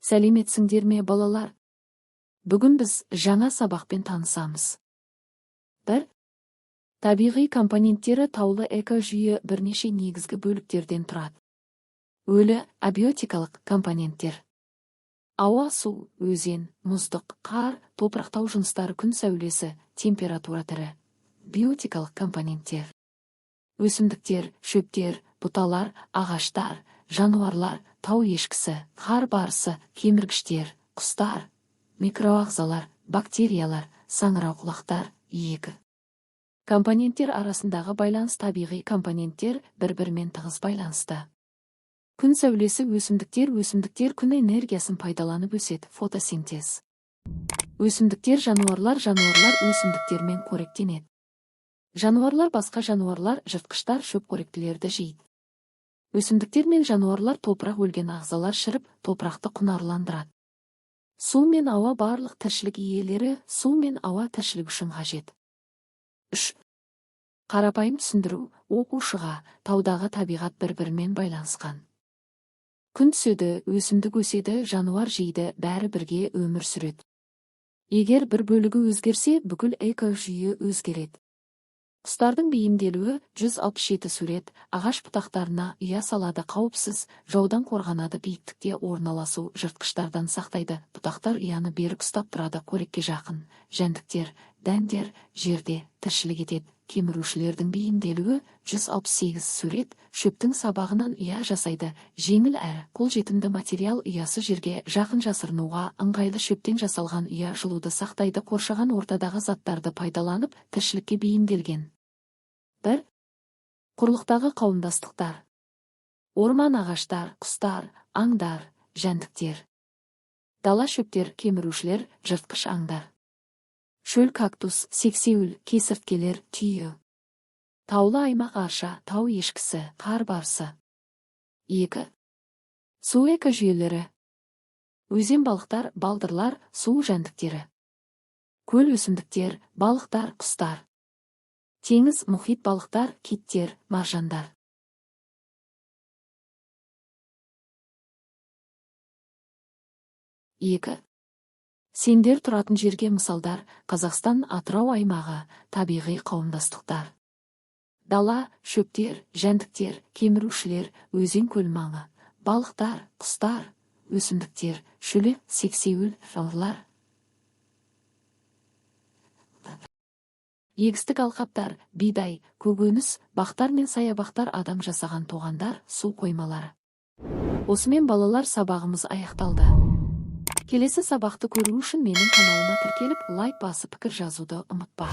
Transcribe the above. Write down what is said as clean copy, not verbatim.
Сәлеметсіңдер ме, балалар? Бүгін біз жаңа сабақпен танысамыз. 1. Табиғи компоненттері таулы экожүйе бірнеше негізгі бөліктерден тұрады. Өлі абиотикалық компоненттер. Ауа, су, өзен, мұздық, қар, топырақтау жыныстары, күн сәулесі, температура түрі. Биотикалық компоненттер. Өсімдіктер, шөптер, бұталар, ағаштар, жануарлар, тау ешкісі, қар барысы, кеміргіштер, құстар, микроағзалар, бактериялар, саңырауқұлақтар. 2. Компоненттер арасындағы байланыс. Табиғи компоненттер бір-бірімен тығыз байланысты. Күн сәулесі. Өсімдіктер күн энергиясын пайдаланып өседі. Фотосинтез. Өсімдіктер. Жануарлар өсімдіктермен қоректенеді. Жануарлар басқа жануарлар, жыртқыштар, шөпқоректілерді жейді. Өсімдіктер мен жануарлар топырақ, өлген ағзалар шіріп, топырақты құнарландырады. Су мен ауа. Барлық тіршілік иелері су мен ауа тіршілік үшін қажет. 3. Қарапайым түсіндіру. Оқушыға таудағы табиғат бір-бірімен байланысқан. Күн түседі, өсімдік өседі, жануар жейді, бәрі бірге өмір сүреді. Егер бір бөлігі өзгерсе, бүкіл экожүйе өзгереді. Құстардың бейімделуі. 167 сурет. Ағаш бұтақтарына ұя салады. Қауіпсіз, жаудан қорғанады. Биіктікте орналасу. Жыртқыштардан сақтайды. Бұтақтар ұяны берік ұстап тұрады. Қорекке жақын. Жәндіктер, дәндер жерде тіршілік етеді. Кемірушілердің бейімделуі. 168 сурет. Шөптің сабағынан ұя жасайды. Жеңіл әрі қолжетімді материал. Ұясы жерге жақын, жасырынуға ыңғайлы. Шөптен жасалған ұя жылуды сақтайды. Қоршаған ортадағы заттарды пайдаланып тіршілікке бейімделген. 1. Құрлықтағы қауымдастықтар. Орман, ағаштар, құстар, аңдар, жәндіктер. Дала шөптер, кемірушілер, жыртқыш аңдар. Шөл, кактус, сексеуіл, кесірткелер, түйе. Таулы аймақ. Арша, тау ешкісі, қар барысы. 2. Су экожүйелері. Өзен, балықтар, балдырлар, су жәндіктері. Көл, өсімдіктер, балықтар, құстар. Теңіз, мұхит, балықтар, киттер, маржандар. 2. Сендер тұратын жерге мысалдар. Қазақстан, Атырау аймағы, табиғи қауымдастықтар. Дала, шөптер, жәндіктер, кемірушілер, өзен, көл маңы, балықтар, құстар, өсімдіктер, шөлек, сексеуіл, жануарлар. Егістік алқаптар, бидай, көкөніс, бақтар мен саябақтар, адам жасаған тоғандар, су қоймалары. Осымен балалар, сабағымыз аяқталды. Келесі сабақты көру үшін менің каналыма тіркеліп, лайк басып, пікір жазуды ұмытпа.